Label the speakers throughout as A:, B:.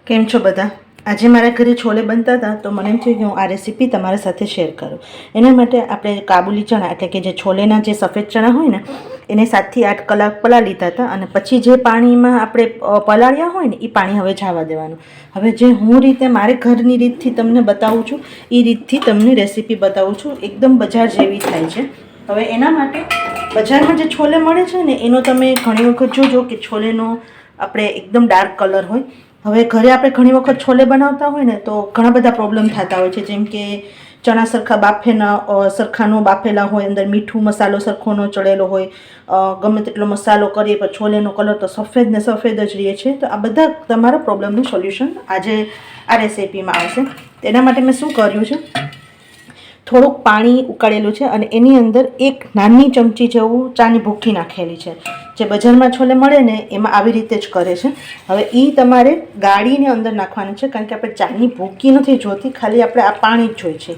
A: કેમ છો બધા? આજે મારા ઘરે છોલે બનતા હતા તો મને એમ થયું કે હું આ રેસીપી તમારા સાથે શેર કરું. એના માટે આપણે કાબુલી ચણા એટલે કે જે છોલેના જે સફેદ ચણા હોય ને એને 7 થી 8 કલાક પલાળી લીધા હતા અને પછી જે પાણીમાં આપણે પલાળ્યા હોય ને એ પાણી હવે જવા દેવાનું. હવે જે હું રીતે મારે ઘરની રીતથી તમને બતાવું છું એ રીતથી તમને રેસીપી બતાવું છું. એકદમ બજાર જેવી થાય છે. હવે એના માટે બજારમાં જે છોલે મળે છે ને એનો તમે ઘણી વખત જોજો કે છોલેનો આપણે એકદમ ડાર્ક કલર હોય. હવે ઘરે આપણે ઘણી વખત છોલે બનાવતા હોય ને તો ઘણા બધા પ્રોબ્લેમ થતા હોય છે, જેમ કે ચણા સરખાનો બાફેલા હોય, અંદર મીઠું મસાલો સરખો ન ચડેલો હોય, ગમે તેટલો મસાલો કરીએ પણ છોલેનો કલર તો સફેદ ને સફેદ જ રહે છે. તો આ બધા તમારા પ્રોબ્લેમનું સોલ્યુશન આજે આ રેસીપીમાં આવશે. તેના માટે મેં શું કર્યું છે, થોડુંક પાણી ઉકાળેલું છે અને એની અંદર એક નાની ચમચી જેવું ચાની ભૂકી નાખેલી છે. જે બજારમાં છોલે મળે ને એમાં આવી રીતે જ કરે છે. હવે એ તમારે ગાળીને અંદર નાખવાનું છે, કારણ કે આપણે ચાની ભૂકી નથી જોતી, ખાલી આપણે આ પાણી જ જોઈએ છે.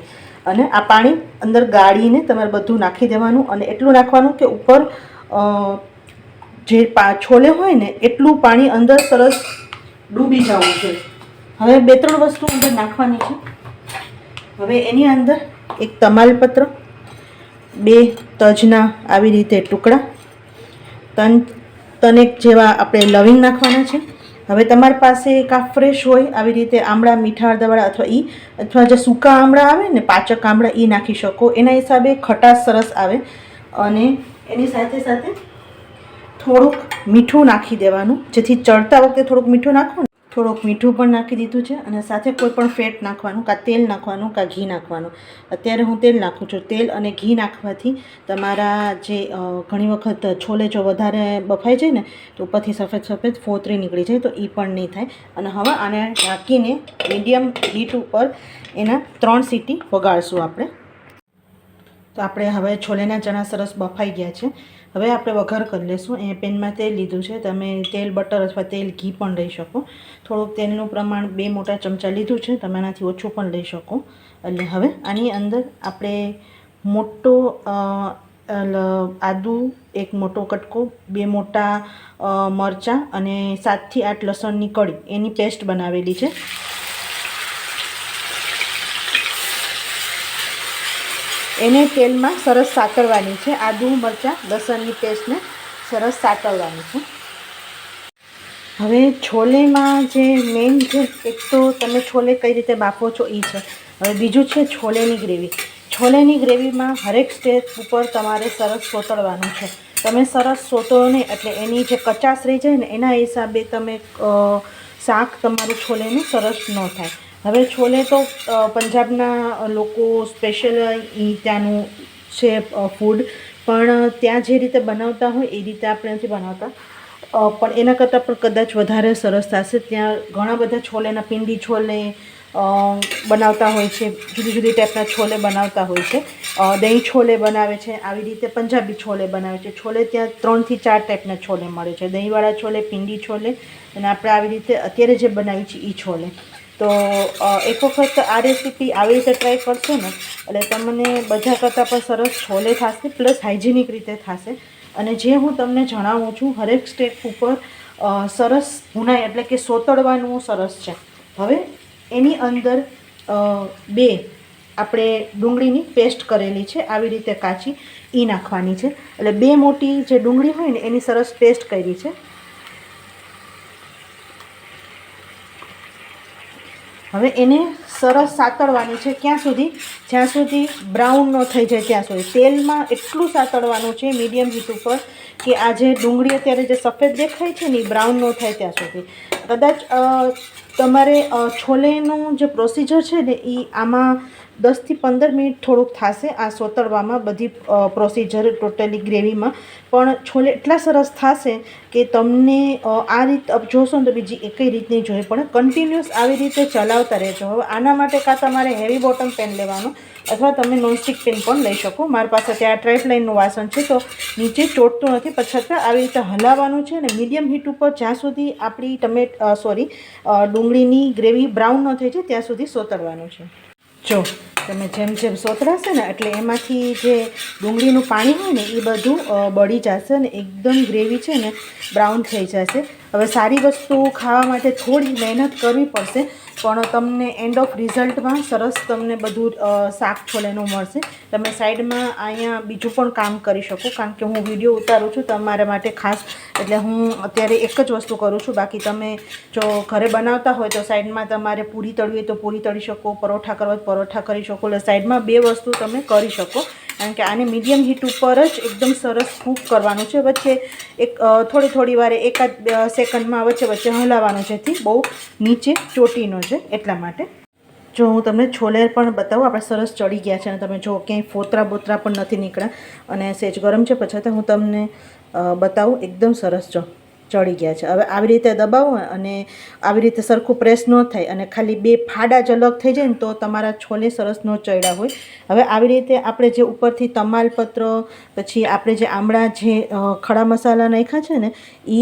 A: અને આ પાણી અંદર ગાળીને તમારે બધું નાખી દેવાનું અને એટલું નાખવાનું કે ઉપર જે છોલે હોય ને એટલું પાણી અંદર સરસ ડૂબી જવું જોઈએ. હવે 2-3 વસ્તુ અંદર નાખવાની છે. હવે એની અંદર એક તમાલપત્ર, 2 તજના આવી રીતે ટુકડા, તનેક જેવા આપણે લવિંગ નાખવાના છે. હવે તમારી પાસે કાં ફ્રેશ હોય આવી રીતે આમળા, મીઠા હળદરવાળા અથવા જે સૂકા આમળા આવે ને પાચક આમળા એ નાખી શકો. એના હિસાબે ખટાશ સરસ આવે. અને એની સાથે સાથે થોડુંક મીઠું નાખી દેવાનું, જેથી ચડતા વખતે થોડુંક મીઠું નાખો ને. થોડુંક મીઠું પણ નાખી દીધું છે અને સાથે કોઈ પણ ફેટ નાખવાનું, કાં તેલ નાખવાનું, કાં ઘી નાખવાનું. અત્યારે હું તેલ નાખું છું. તેલ અને ઘી નાખવાથી તમારા જે ઘણી વખત છોલે જો વધારે બફાઈ જાય ને તો ઉપરથી સફેદ ફોતરી નીકળી જાય, તો એ પણ નહીં થાય. અને હવે આને ઢાંકીને મીડિયમ હીટ ઉપર એના 3 સીટી વગાડશું આપણે. તો આપણે હવે છોલેના ચણા સરસ બફાઈ ગયા છે. હવે આપણે વઘાર કરી લઈશું. એ પેનમાં તેલ લીધું છે, તમે તેલ, બટર અથવા તેલ, ઘી પણ લઈ શકો. થોડુંક તેલનું પ્રમાણ 2 મોટા ચમચા લીધું છે, તમે આનાથી ઓછું પણ લઈ શકો. એટલે હવે આની અંદર આપણે મોટો આદુ, 1 મોટો કટકો, 2 મોટા મરચાં અને 7 થી 8 લસણની કળી એની પેસ્ટ બનાવેલી છે. એને તેલમાં સરસ સાતળવાની છે. આદુ, મરચાં, લસણની પેસ્ટને સરસ સાતળવાની છે. હવે છોલેમાં જે મેઇન છે, એક તો તમે છોલે કઈ રીતે બાફો છો એ છે. હવે બીજું છે છોલેની ગ્રેવી. છોલેની ગ્રેવીમાં હરેક સ્ટેપ ઉપર તમારે સરસ સોતળવાનું છે. તમે સરસ સોતળો નહીં એટલે એની જે કચાશ રહી જાય ને એના હિસાબે તમે શાક તમારું છોલેનું સરસ ન થાય. હવે છોલે તો પંજાબના લોકો સ્પેશિયલ ત્યાંનું છે ફૂડ, પણ ત્યાં જે રીતે બનાવતા હોય એ રીતે આપણે નથી બનાવતા. પણ એના કરતાં પણ કદાચ વધારે સરસ થશે. ત્યાં ઘણા બધા છોલેના પિંડી છોલે બનાવતા હોય છે, જુદી જુદી ટાઈપના છોલે બનાવતા હોય છે. દહીં છોલે બનાવે છે, આવી રીતે પંજાબી છોલે બનાવે છે. છોલે ત્યાં 3 થી 4 ટાઈપના છોલે મળે છે, દહીંવાળા છોલે, પિંડી છોલે અને આપણે આવી રીતે અત્યારે જે બનાવી છે એ છોલે. તો એક વખત આ રેસીપી આવી રીતે ટ્રાય કરશો ને એટલે તમને બજાર કરતાં પણ સરસ છોલે થશે, પ્લસ હાઇજેનિક રીતે થશે. અને જે હું તમને જણાવું છું હરેક સ્ટેપ ઉપર સરસ ભૂનાઈ એટલે કે સોતળવાનું સરસ છે. હવે એની અંદર 2 આપણે ડુંગળીની પેસ્ટ કરેલી છે આવી રીતે કાચી, એ નાખવાની છે. એટલે 2 મોટી જે ડુંગળી હોય ને એની સરસ પેસ્ટ કરી છે. હવે એને સરસ સાતળવાની છે ક્યાં સુધી, જ્યાં સુધી બ્રાઉન ન થઈ જાય ત્યાં સુધી. તેલમાં એટલું સાતળવાનું છે મીડિયમ હીટ ઉપર કે આ જે ડુંગળી અત્યારે જે સફેદ દેખાય છે ને એ બ્રાઉન ન થાય ત્યાં સુધી. કદાચ તમારે છોલેનું જે પ્રોસિજર છે ને એ આમાં 10 થી 15 મિનિટ થોડુંક થશે આ સોતળવામાં, બધી પ્રોસિજર ટોટલી ગ્રેવીમાં. પણ છોલે એટલા સરસ થશે કે તમને આ રીત જોશો ને તો બીજી એકઈ રીત નહીં જોઈ પડે. કન્ટિન્યુઅસ આવી રીતે ચલાવતા રહેજો. હવે આના માટે કાં તમારે હેવી બોટમ પેન લેવાનું અથવા તમે નોનસ્ટિક પેન પણ લઈ શકો. મારી પાસે ત્યાં ટ્રાયફ્લાઇનનું વાસણ છે તો નીચે ચોટતું નથી, પણ છતાં આવી રીતે હલાવવાનું છે ને મીડિયમ હીટ ઉપર જ્યાં સુધી આપણી ડુંગળીની ગ્રેવી બ્રાઉન ન થઈ જાય ત્યાં સુધી સોતળવાનું છે. જો તમે જેમ જેમ સોતળાશે ને એટલે એમાંથી જે ડુંગળીનું પાણી હોય ને એ બધું બળી જશે અને એકદમ ગ્રેવી છે ને બ્રાઉન થઈ જશે. હવે સારી વસ્તુ ખાવા માટે થોડી મહેનત કરવી પડશે, પણ તમને એન્ડ ઓફ રિઝલ્ટમાં સરસ તમને બધું શાક છોલેનું મળશે. તમે સાઈડમાં અહીંયા બીજું પણ કામ કરી શકો, કારણ કે હું વિડીયો ઉતારું છું તમારા માટે ખાસ, એટલે હું અત્યારે એક જ વસ્તુ કરું છું. બાકી તમે જો ઘરે બનાવતા હોય તો સાઈડમાં તમારે પૂરી તળવી હોય તો પૂરી તળી શકો, પરોઠા કરવા તો પરોઠા કરી શકો. એટલે સાઈડમાં 2 વસ્તુ તમે કરી શકો, કારણ કે આને મીડિયમ હીટ ઉપર જ એકદમ સરસ કૂક કરવાનું છે. વચ્ચે એક થોડી વારે 1-2 સેકન્ડમાં વચ્ચે હલાવવાનું, જેથી બહુ નીચે ચોટી ન જાય. એટલા માટે જો હું તમને છોલે પણ બતાવું, આપણે સરસ ચડી ગયા છે અને તમે જો ક્યાંય ફોતરા બોતરા પણ નથી નીકળ્યા અને સેજ ગરમ છે. પછી હું તમને બતાવું, એકદમ સરસ ચડી ગયા છે. હવે આવી રીતે દબાવો અને આવી રીતે સરખું પ્રેસ ન થાય અને ખાલી 2 ફાડા જ અલગ થઈ જાય ને તો તમારા છોલે સરસ ન ચડ્યા હોય. હવે આવી રીતે આપણે જે ઉપરથી તમાલપત્ર, પછી આપણે જે આમળા જે ખડા મસાલા નાખ્યા છે ને, એ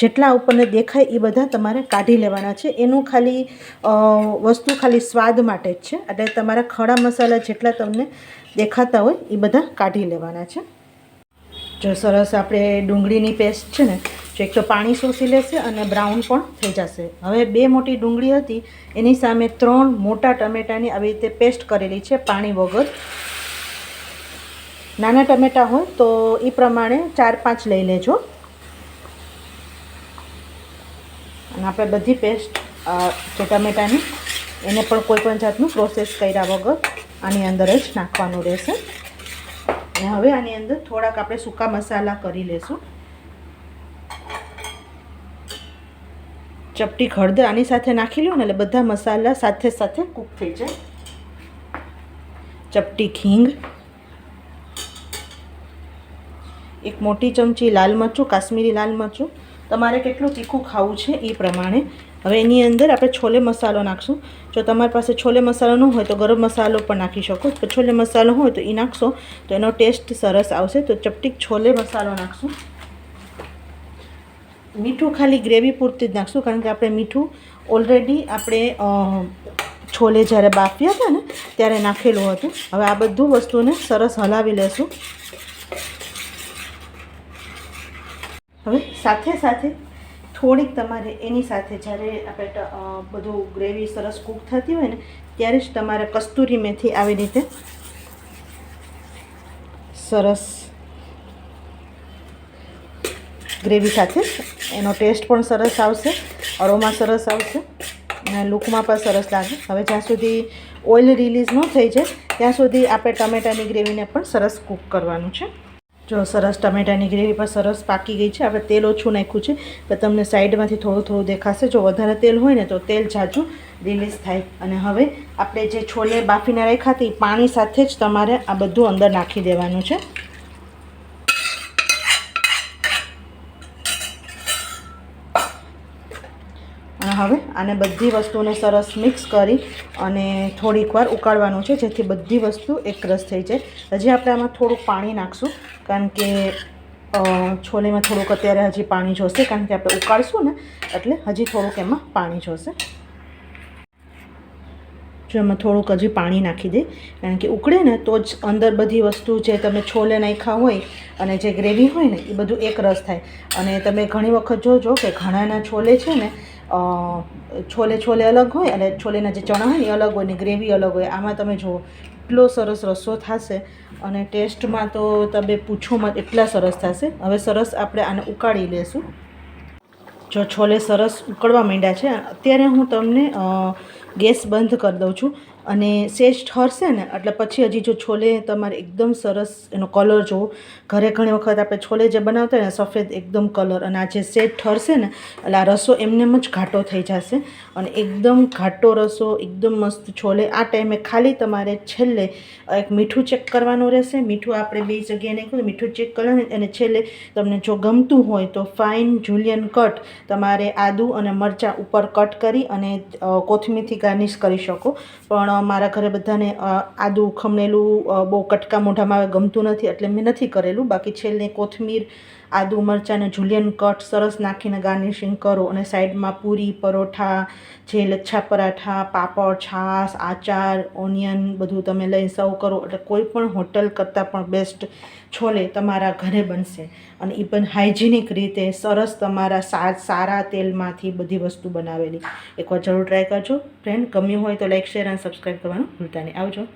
A: જેટલા ઉપરને દેખાય એ બધા તમારે કાઢી લેવાના છે. એનું ખાલી વસ્તુ ખાલી સ્વાદ માટે જ છે, એટલે તમારા ખડા મસાલા જેટલા તમને દેખાતા હોય એ બધા કાઢી લેવાના છે. જો સરસ આપણે ડુંગળીની પેસ્ટ છે ને, જો એક તો પાણી શોષી લેશે અને બ્રાઉન પણ થઈ જશે. હવે 2 મોટી ડુંગળી હતી, એની સામે 3 મોટા ટમેટાની આવી રીતે પેસ્ટ કરેલી છે, પાણી વગર. નાના ટમેટા હોય તો એ પ્રમાણે 4-5 લઈ લેજો. અને આપણે બધી પેસ્ટ જે ટમેટાની એને પણ કોઈ પણ જાતનું પ્રોસેસ કર્યા વગર આની અંદર જ નાખવાનું રહેશે. અને હવે આની અંદર થોડાક આપણે સૂકા મસાલા કરી લેશું. ચપટી હળદર આની સાથે નાખી લો ને એટલે બધા મસાલા સાથે સાથે કૂક થઈ જાય. ચપટી હિંગ, 1 મોટી ચમચી લાલ મરચું, કાશ્મીરી લાલ મરચું, તમારે કેટલું તીખું ખાવું છે એ પ્રમાણે. હવે એની અંદર આપણે છોલે મસાલો નાખશું. જો તમારી પાસે છોલે મસાલો ન હોય તો ગરમ મસાલો પણ નાખી શકો. તો છોલે મસાલો હોય તો એ નાખશો તો એનો ટેસ્ટ સરસ આવશે. તો ચપટી છોલે મસાલો નાખશું. મીઠું ખાલી ગ્રેવી પૂરતી જ નાખશું, કારણ કે આપણે મીઠું ઓલરેડી આપણે છોલે જ્યારે બાફ્યા હતા ને ત્યારે નાખેલું હતું. હવે આ બધું વસ્તુને સરસ હલાવી લેશું. હવે સાથે સાથે થોડીક તમારે એની સાથે જ્યારે આપણે બધું ગ્રેવી સરસ કૂક થતી હોય ને ત્યારે જ તમારે કસ્તુરી મેથી આવી રીતે સરસ ગ્રેવી સાથે એનો ટેસ્ટ પણ સરસ આવશે, અરોમા સરસ આવશે અને લુકમાં પણ સરસ લાગે. હવે જ્યાં સુધી ઓઇલ રિલીઝ ન થઈ જાય ત્યાં સુધી આપણે ટમેટાની ગ્રેવીને પણ સરસ કૂક કરવાનું છે. જો સરસ ટમેટાની ગ્રેવી પણ સરસ પાકી ગઈ છે. આપણે તેલ ઓછું નાખ્યું છે તો તમને સાઈડમાંથી થોડું દેખાશે. જો વધારે તેલ હોય ને તો તેલ ઝાઝું રિલીઝ થાય. અને હવે આપણે જે છોલે બાફીને રાખ્યા હતા એ પાણી સાથે જ તમારે આ બધું અંદર નાખી દેવાનું છે. અને હવે આને બધી વસ્તુને સરસ મિક્સ કરી અને થોડીક વાર ઉકાળવાનું છે, જેથી બધી વસ્તુ એકરસ થઈ જાય. હજી આપણે આમાં થોડુંક પાણી નાખશું, કારણ કે છોલેમાં થોડુંક અત્યારે હજી પાણી જોશે, કારણ કે આપણે ઉકાળશું ને એટલે હજી થોડુંક એમાં પાણી જોશે. જો એમાં થોડુંક હજી પાણી નાખી દે, કારણ કે ઉકળે ને તો જ અંદર બધી વસ્તુ જે તમે છોલે નાખ્યા હોય અને જે ગ્રેવી હોય ને એ બધું એક રસ થાય. અને તમે ઘણી વખત જોજો કે ઘણાના છોલે છે ને છોલે અલગ હોય અને છોલેના જે ચણા હોય ને એ અલગ હોય ને ગ્રેવી અલગ હોય. આમાં તમે જુઓ એટલો સરસ રસો થશે અને ટેસ્ટમાં તો તમે પૂછો મત, એટલા સરસ થશે. હવે સરસ આપણે આને ઉકાળી લેશું. જો છોલે સરસ ઉકળવા માંડ્યા છે અત્યારે હું તમને ગેસ બંધ કરી દઉં છું અને સેજ ઠરશે ને એટલે પછી હજી જો છોલે તમારે એકદમ સરસ એનો કલર જુઓ. ઘરે ઘણી વખત આપણે છોલે જે બનાવતા હોય ને સફેદ એકદમ કલર, અને આ જે સેજ ઠરશે ને એટલે આ રસો એમનેમ જ ઘાટો થઈ જશે અને એકદમ ઘાટો રસો, એકદમ મસ્ત છોલે. આ ટાઈમે ખાલી તમારે છેલ્લે એક મીઠું ચેક કરવાનું રહેશે. મીઠું આપણે 2 જગ્યાએ નાખ્યું, મીઠું ચેક કરવાનું અને છેલ્લે તમને જો ગમતું હોય તો ફાઇન જુલિયન કટ તમારે આદુ અને મરચાં ઉપર કટ કરી અને કોથમીરથી ગાર્નિશ કરી શકો. પણ મારા ઘરે બધાને આદું ખમણેલું બહુ કટકા મોઢામાં ગમતું નથી એટલે મેં નથી કરેલું. બાકી છેલ્લે કોથમીર આદુ મરચાં અને જુલિયન કટ સરસ નાખીને ગાર્નિશિંગ કરો અને સાઈડમાં પૂરી પરોઠા જે લચ્છા પરાઠા પાપડ છાશ આચાર ઓનિયન બધું તમે લઈ સર્વ કરો એટલે કોઈ પણ હોટલ કરતાં પણ બેસ્ટ છોલે તમારા ઘરે બનશે અને એ પણ હાઇજેનિક રીતે સરસ તમારા સારા તેલમાંથી બધી વસ્તુ બનાવેલી. એકવાર જરૂર ટ્રાય કરજો ફ્રેન્ડ. ગમ્યું હોય તો લાઈક શેર અને સબસ્ક્રાઈબ કરવાનું ભૂલતા નહીં. આવજો.